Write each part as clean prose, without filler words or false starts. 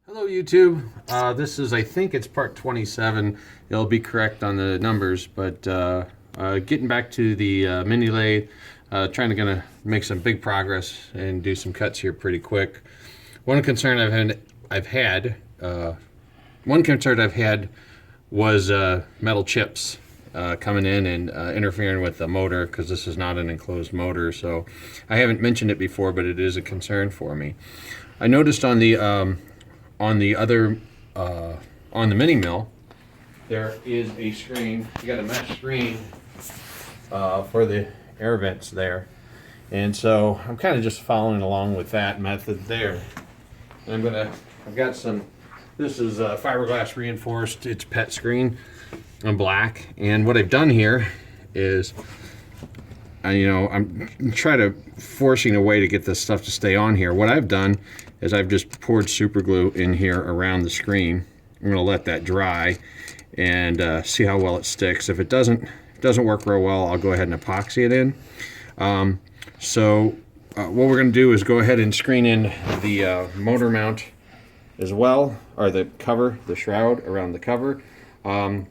Hello YouTube. This is, I think it's part 27. It'll be correct on the numbers, but getting back to the mini lathe, trying to gonna make some big progress and do some cuts here pretty quick. One concern I've had was metal chips coming in and interfering with the motor, because this is not an enclosed motor. So I haven't mentioned it before, but it is a concern for me. I noticed on the mini mill, there is a screen. You got a mesh screen for the air vents there, and so I'm kind of just following along with that method there. And I've got some. This is fiberglass reinforced. It's PET screen in black, and what I've done here is, I'm trying to forcing a way to get this stuff to stay on here. What I've done is I've just poured super glue in here around the screen. I'm going to let that dry and see how well it sticks. If it doesn't work real well, I'll go ahead and epoxy it in. What we're going to do is go ahead and screen in the motor mount as well, or the cover, the shroud around the cover, to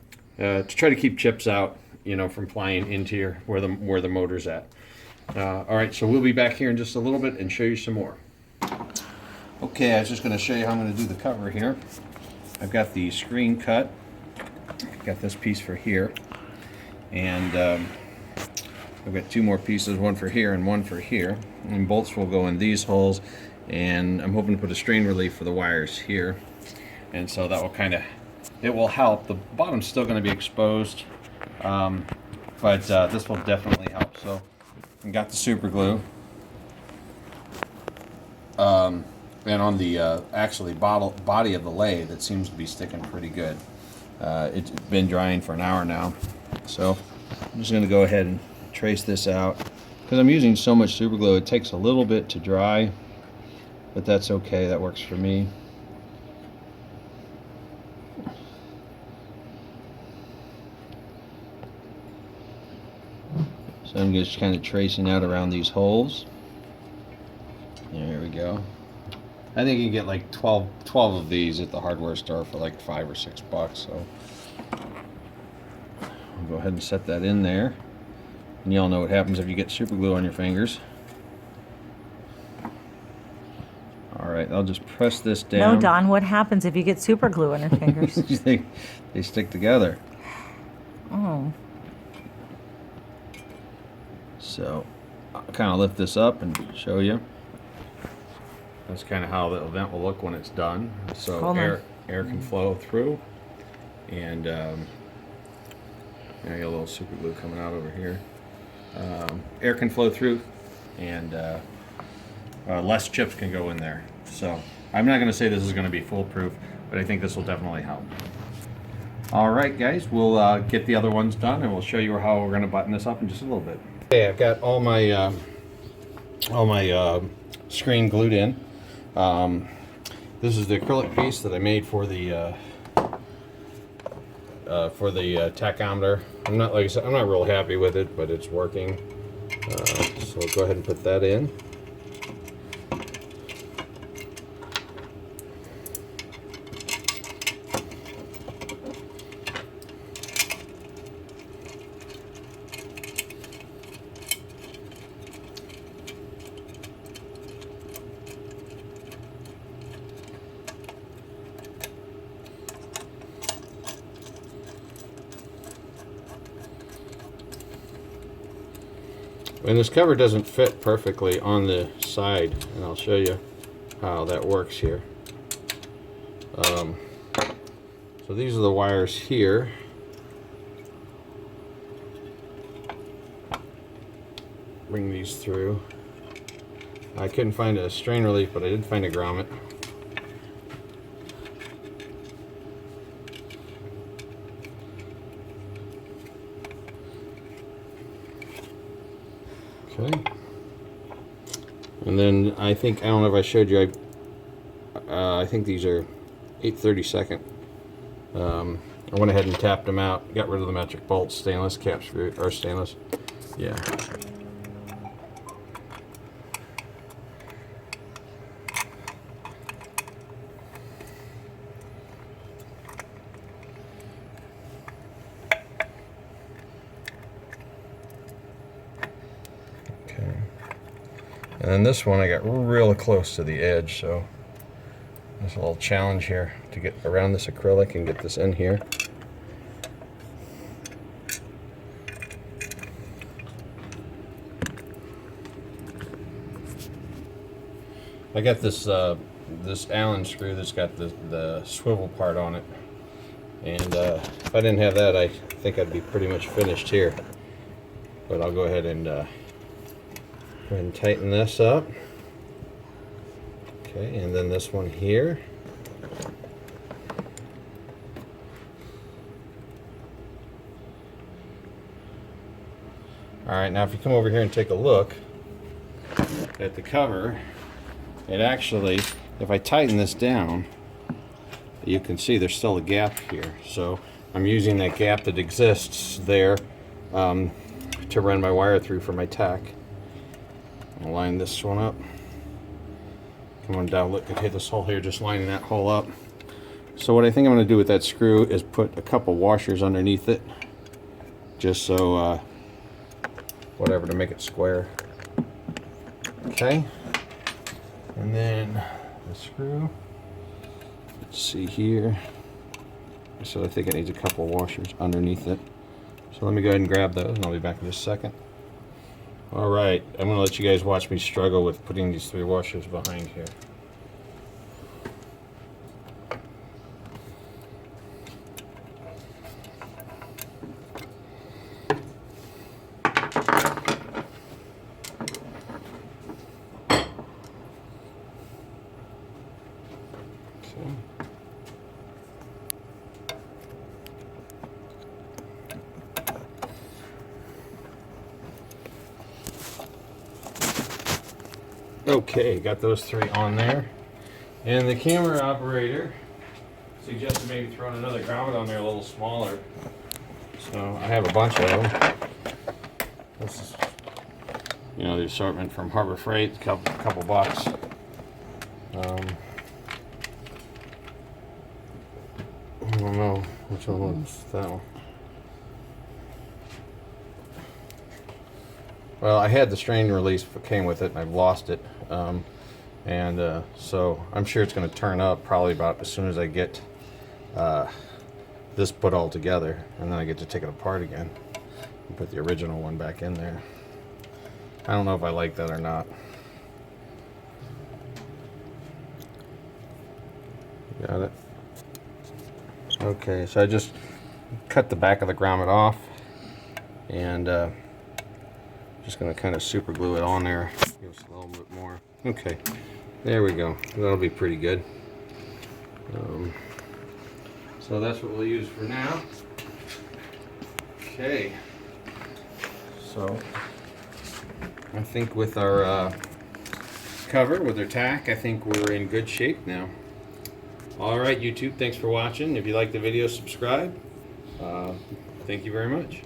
try to keep chips out, from flying into where the motor's at. All right, so we'll be back here in just a little bit and show you some more. Okay, I was just going to show you how I'm going to do the cover here. I've got the screen cut. I've got this piece for here, and I've got two more pieces, one for here and one for here, and bolts will go in these holes, and I'm hoping to put a strain relief for the wires here, and so that will it will help. The bottom's still going to be exposed, but this will definitely help. So I got the super glue, and on the actually body of the lathe, it seems to be sticking pretty good. It's been drying for an hour now, so I'm just going to go ahead and trace this out. Because I'm using so much super glue, it takes a little bit to dry, but that's okay. That works for me. So I'm just kind of tracing out around these holes. There we go. I think you can get like 12 of these at the hardware store for like $5 or $6. So I'll go ahead and set that in there. And y'all know what happens if you get super glue on your fingers. Alright, I'll just press this down. No, Don, what happens if you get super glue on your fingers? They stick together. Oh. So I'll kind of lift this up and show you. That's kind of how the vent will look when it's done. So air can flow through, and there you got a little super glue coming out over here. Air can flow through, and less chips can go in there. So I'm not going to say this is going to be foolproof, but I think this will definitely help. All right, guys, we'll get the other ones done, and we'll show you how we're going to button this up in just a little bit. Okay, I've got all my screen glued in. This is the acrylic piece that I made for the tachometer. I'm not, like I said, I'm not real happy with it, but it's working. So we'll go ahead and put that in. And this cover doesn't fit perfectly on the side, and I'll show you how that works here. So these are the wires here. Bring these through. I couldn't find a strain relief, but I did find a grommet. Okay, and then I don't know if I showed you, I think these are 8/32. I went ahead and tapped them out, got rid of the metric bolts, stainless caps, or stainless, yeah. And then this one I got real close to the edge, so there's a little challenge here to get around this acrylic and get this in here. I got this this Allen screw that's got the swivel part on it, and if I didn't have that, I think I'd be pretty much finished here. But I'll go ahead and tighten this up. Okay, and then this one here. All right, now if you come over here and take a look at the cover, it actually, if I tighten this down, you can see there's still a gap here. So I'm using that gap that exists there to run my wire through for my tack. I'll line this one up. Come on down, look, I hit this hole here, just lining that hole up. So what I think I'm going to do with that screw is put a couple washers underneath it, just so, whatever, to make it square. Okay. And then the screw, let's see here. So I think it needs a couple washers underneath it. So let me go ahead and grab those and I'll be back in just a second. All right, I'm gonna let you guys watch me struggle with putting these 3 washers behind here. Okay, got those 3 on there. And the camera operator suggested maybe throwing another grommet on there a little smaller. So I have a bunch of them. This is, you know, the assortment from Harbor Freight, a couple bucks. I don't know which one was that one. Well, I had the strain release that came with it, and I've lost it. So I'm sure it's going to turn up probably about as soon as I get this put all together, and then I get to take it apart again and put the original one back in there. I don't know if I like that or not. Got it? Okay, so I just cut the back of the grommet off, and just going to kind of super glue it on there. Give us a little bit more. Okay, there we go. That'll be pretty good. So that's what we'll use for now. Okay. So I think with our cover, with our tack, I think we're in good shape now. All right, YouTube, thanks for watching. If you like the video, subscribe. Thank you very much.